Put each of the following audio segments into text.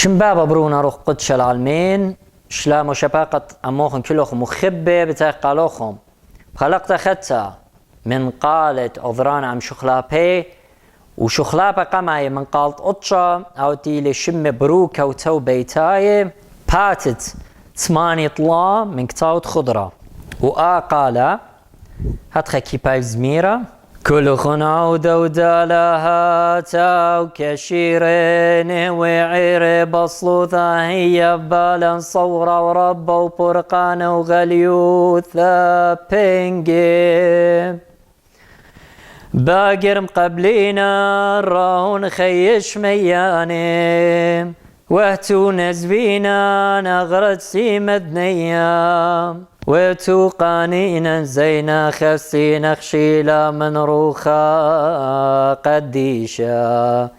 شمبابا برونا روح قدش العالمين شلام وشباقة أموخن كلهم مخبة بتاقالوخم خلقت خدتا من قالت أضران عم شخلابي وشخلابة قماي من قالت أطشا أو تيلي شم بروكا وتو بيتاي باتت ثمانية طلا من كتاوت خضرة قال هاتخا كيباي زميرة كل خناودة ودالها تاو كشيرين وعير بصلوثة هي بالا صورة وربا وبرقان وغليوثة بينجي باقر مقبلينا راهون خيش مياني وهتو نزبينا نغرت سيمة دنيا وتو قانينا زينا خسينا خشيلا من روخا قديشا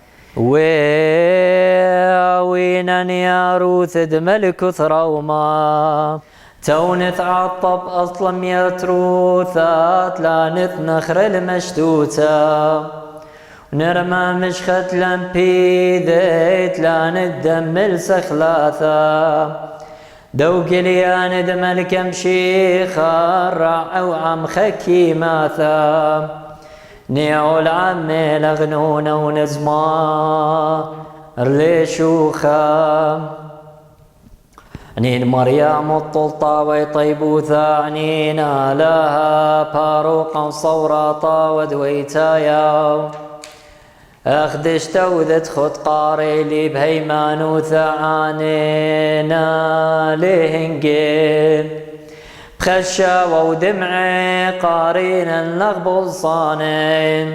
وينا يا روث دملك ثروما تونث عطب أصلا يتروثات لا نخر المشتوتة نرمى مشخت لمبي ذيت لا ندمل سخلاثا دوق ليان دملك امشي خرع او عم خكي ماثا نيعو العمي لغنون ونزما رليشوخا نين مريم الطلطا ويطيبوثا عنينا لها باروقا صوراطا ودويتايا أخدش تودت خد قاري لي بهيمان وثعانينا لهنجي بخشا ودمعي قارينا لغبل صاني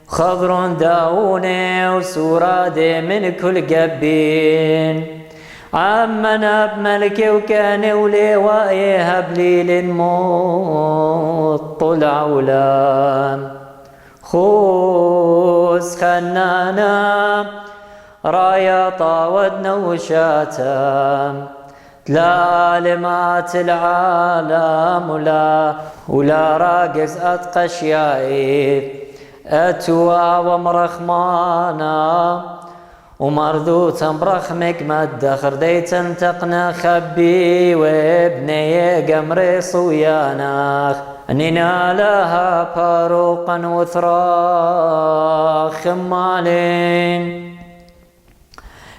خضر داوني وسورادي من كل جبين عمنا بملكي وكان ولواي هبلي للموت طلع ولام خوز خنانا رايا طاودنا وشاتا تلا لمات العالم ولا راقص أتقشياي أتوا ومرخمانا ومردوتا برخمك مدخر ديتا تقنا خبي وابني قمري صوياناخ أننا لها باروقا وثرا خمالين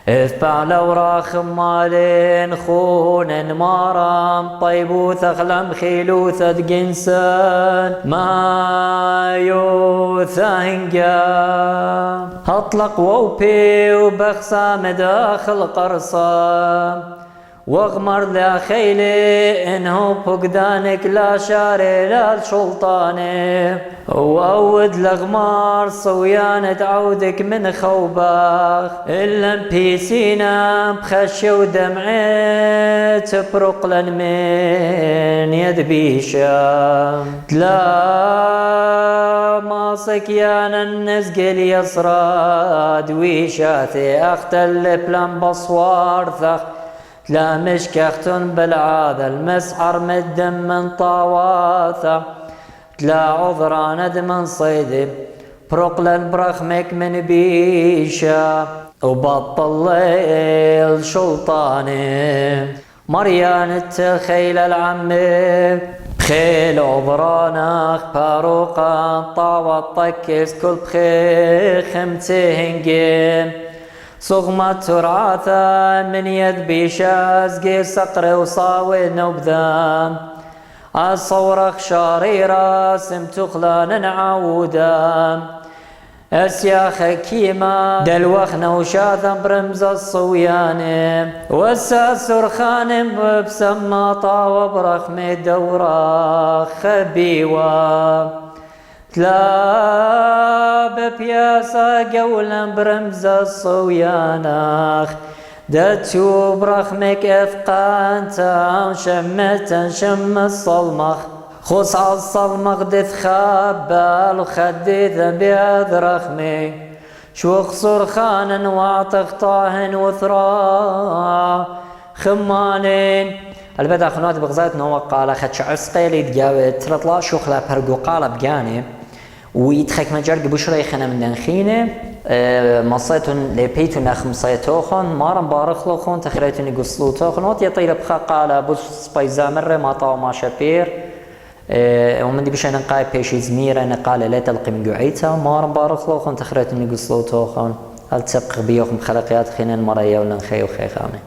اثبع لورا خمالين خونا مارام طيبو ثخلم خيلوثة جنسان ما يوثنجا هطلق ووبي وبخسا مداخل قرصا واغمر ذا خيلي انه فقدانك لا شاري لا الشلطاني واود لغمار صويانة عودك من خوباخ الا بيسينا بخشي ودمعي تبرق لن من يد بيشا تلا ماسك يانا النزقل يصراد ويشاثي اختل بلان بصوار ثخ تلا مشكختن بالعاذا المسعر مدم من طواثة تلا عذران من صيدي برقلا برخمك من بيشا وبطل الليل شلطاني مريان التخيل العمي بخيل عذرانك باروقا طاوة طكس كل بخيخ متهنجي صغمة تراثا من يد بيشاز قي صقر وصاوي نبذا الصورخ شاريرا سم تخلان عودا اسيا خكيمة دلوخ نوشاثا برمز الصوياني وسا سرخان بسماطا وبرخم دورا خبيوا تلا ببياسا قولا برمز الصوياناخ دتو برخمك اثقانتا شمتا شم الصلمخ خص على الصلمخ دث خابال وخديث بياذ رخمي شوخ صرخانا واعتق طاهن وثرا خمانين البدا خنوات بغزات نوع قال خدش عسقيلي تجاوي ترطلا شوخلا برقو قال بجاني ويتخك مجرق بشري خنا من دنخينه مصيتون لبيتون أخ مصيتوخن مارن بارخلوخن تخريتون يقصلوتوخن وات يطيل بخا قال بوش سبايزا مرة ما طاو ما شبير ومن دي بشان نقاي بيشي زميرة قال لا تلقي من قعيتها مارن بارخلوخن تخريتون يقصلوتوخن هل تبقى بيوخن خلقيات خينين مريا ولن خيو خيخاني